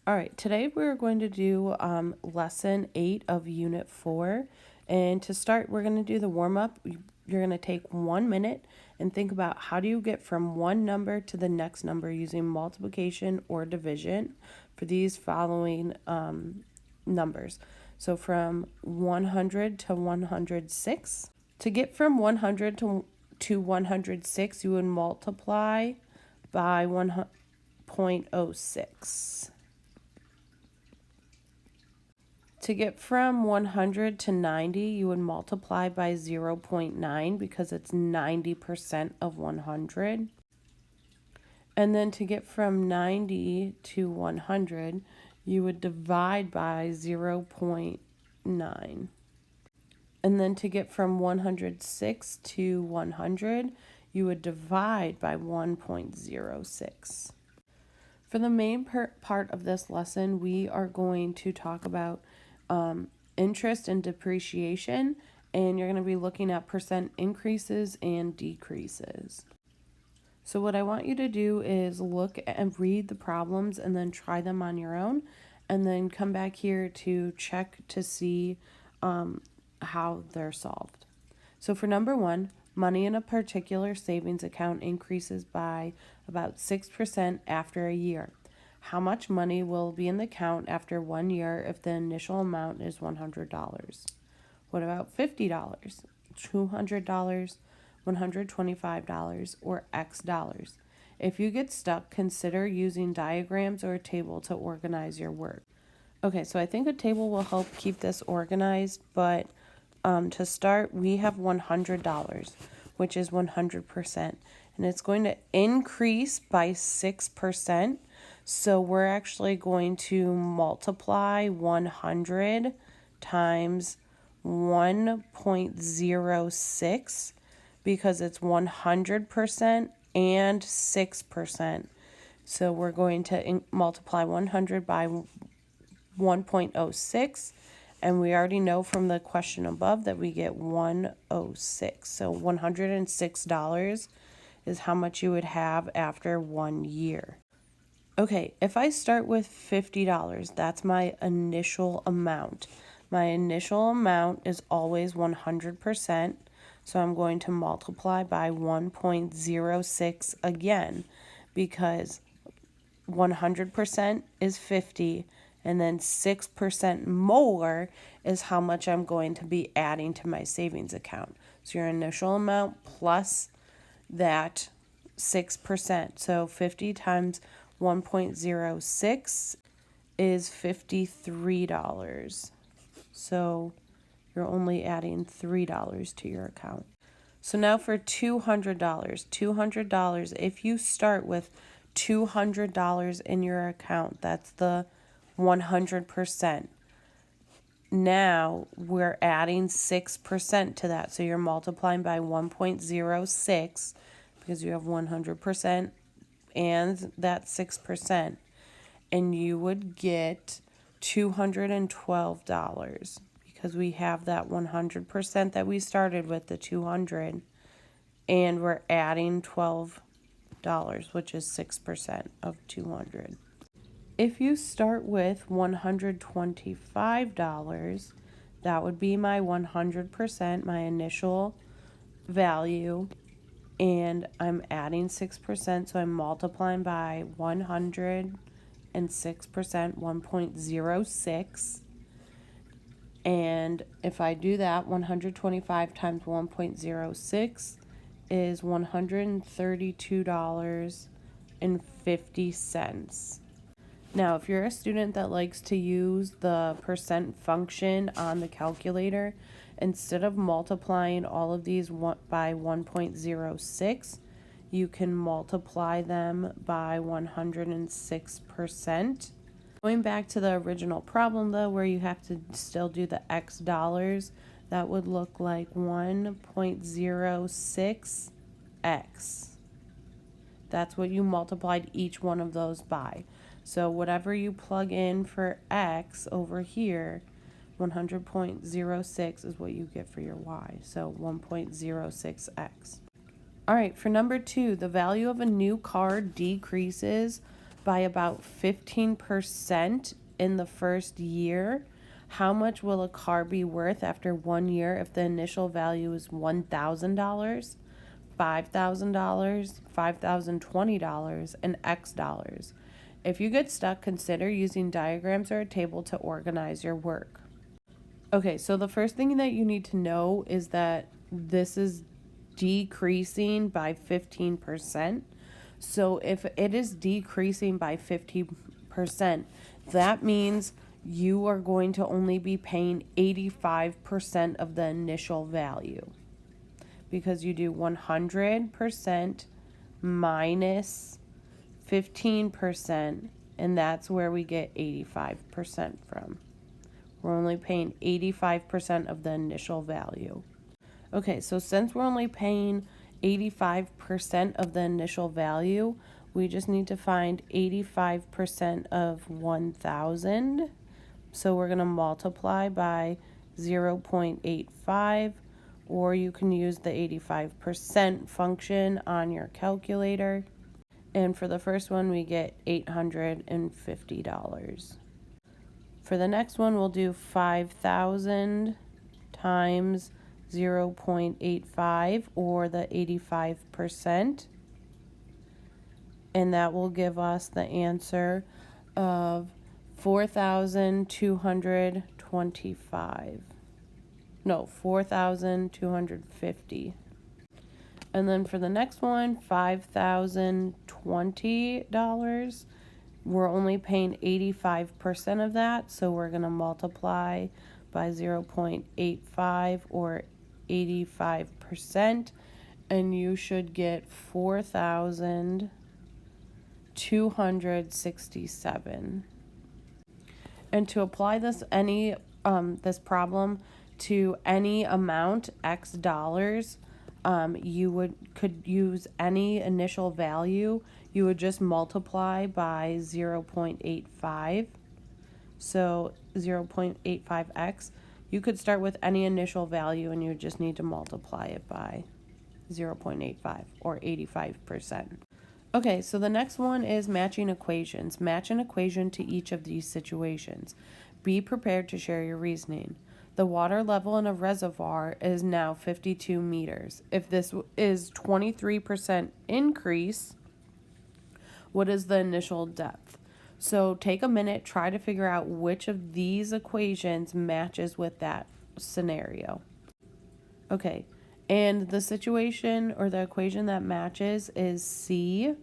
All right, today we're going to do lesson 8 of unit 4. And to start, we're going to do the warm-up. You're going to take 1 minute and think about how do you get from one number to the next number using multiplication or division for these following numbers. So from 100 to 106. To get from 100 to 106, you would multiply by 1.06. To get from 100 to 90, you would multiply by 0.9 because it's 90% of 100. And then to get from 90 to 100, you would divide by 0.9. And then to get from 106 to 100, you would divide by 1.06. For the main part of this lesson, we are going to talk about interest and depreciation, and you're going to be looking at percent increases and decreases. So what I want you to do is look and read the problems and then try them on your own, and then come back here to check to see how they're solved. So for number 1, money in a particular savings account increases by about 6% after a year. How much money will be in the account after 1 year if the initial amount is $100? What about $50, $200, $125, or X dollars? If you get stuck, consider using diagrams or a table to organize your work. Okay, so I think a table will help keep this organized, but to start, we have $100, which is 100%, and it's going to increase by 6%. So we're actually going to multiply 100 times 1.06 because it's 100% and 6%. So we're going to multiply 100 by 1.06. And we already know from the question above that we get 106. So $106 is how much you would have after 1 year. Okay, if I start with $50, that's my initial amount. My initial amount is always 100%. So I'm going to multiply by 1.06 again because 100% is 50. And then 6% more is how much I'm going to be adding to my savings account. So your initial amount plus that 6%. So 50 times 1.06 is $53. So you're only adding $3 to your account. So now for $200. $200, if you start with $200 in your account, that's the 100%. Now we're adding 6% to that. So you're multiplying by 1.06 because you have 100% and that 6%. And you would get $212 because we have that 100% that we started with, the 200, and we're adding $12, which is 6% of 200. If you start with $125, that would be my 100%, my initial value, and I'm adding 6%, so I'm multiplying by 106%, 1.06, and if I do that, 125 times 1.06 is $132.50. Now, if you're a student that likes to use the percent function on the calculator, instead of multiplying all of these by 1.06, you can multiply them by 106%. Going back to the original problem, though, where you have to still do the X dollars, that would look like 1.06x. That's what you multiplied each one of those by. So whatever you plug in for X over here, 100.06 is what you get for your Y. So 1.06x. All right, for number 2, the value of a new car decreases by about 15% in the first year, how much will a car be worth after 1 year if the initial value is $1,000, $5,000, $5,020, and X dollars? If you get stuck, consider using diagrams or a table to organize your work. Okay, so the first thing that you need to know is that this is decreasing by 15%. So if it is decreasing by 50%, that means you are going to only be paying 85% of the initial value, because you do 100% minus 15%, and that's where we get 85% from. We're only paying 85% of the initial value. Okay, so since we're only paying 85% of the initial value, we just need to find 85% of 1,000. So we're going to multiply by 0.85, or you can use the 85% function on your calculator. And for the first one, we get $850. For the next one, we'll do 5,000 times 0.85, or the 85%. And that will give us the answer of 4,225. No, 4,250. And then for the next one, $5,020. We're only paying 85% of that, so we're going to multiply by 0.85, or 85%, and you should get 4,267. And to apply this this problem to any amount, X dollars, you could use any initial value. You would just multiply by 0.85. So 0.85x. You could start with any initial value and you just need to multiply it by 0.85, or 85%. Okay, so the next one is matching equations. Match an equation to each of these situations. Be prepared to share your reasoning. The water level in a reservoir is now 52 meters. If this is 23% increase, what is the initial depth? So take a minute, try to figure out which of these equations matches with that scenario. Okay, and the situation or the equation that matches is C,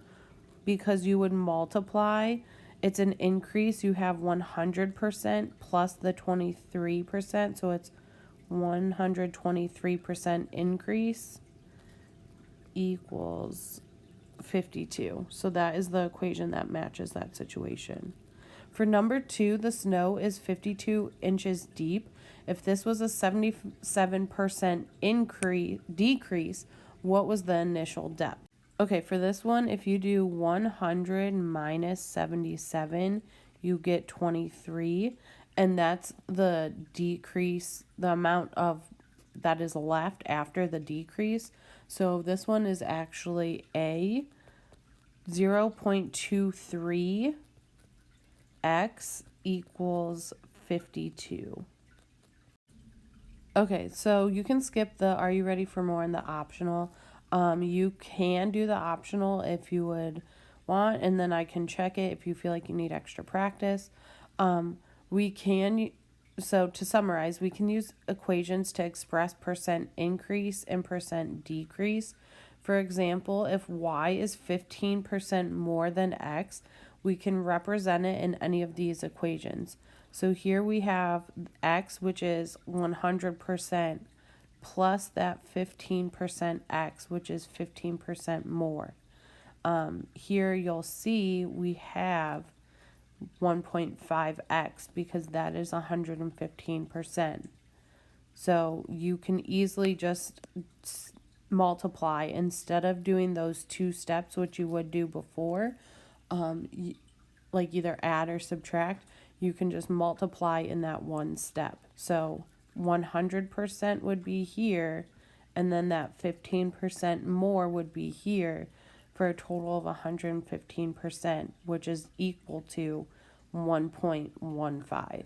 because you would multiply. It's an increase. You have 100% plus the 23%, so it's 123% increase equals 52. So that is the equation that matches that situation. For number 2, the snow is 52 inches deep. If this was a 77% decrease, what was the initial depth? Okay, for this one, if you do 100 minus 77, you get 23, and that's the decrease, the amount of that is left after the decrease. So this one is actually A. 0.23x equals 52. Okay, so you can skip the "Are you ready for more?" and the optional. You can do the optional if you would want, and then I can check it if you feel like you need extra practice. So to summarize, we can use equations to express percent increase and percent decrease. For example, if y is 15% more than x, we can represent it in any of these equations. So here we have x, which is 100%, plus that 15% x, which is 15% more. Here you'll see we have 1.5x, because that is 115%. So you can easily just multiply instead of doing those two steps, which you would do before, like either add or subtract. You can just multiply in that one step. So 100% would be here, and then that 15% more would be here. for a total of 115%, which is equal to 1.15.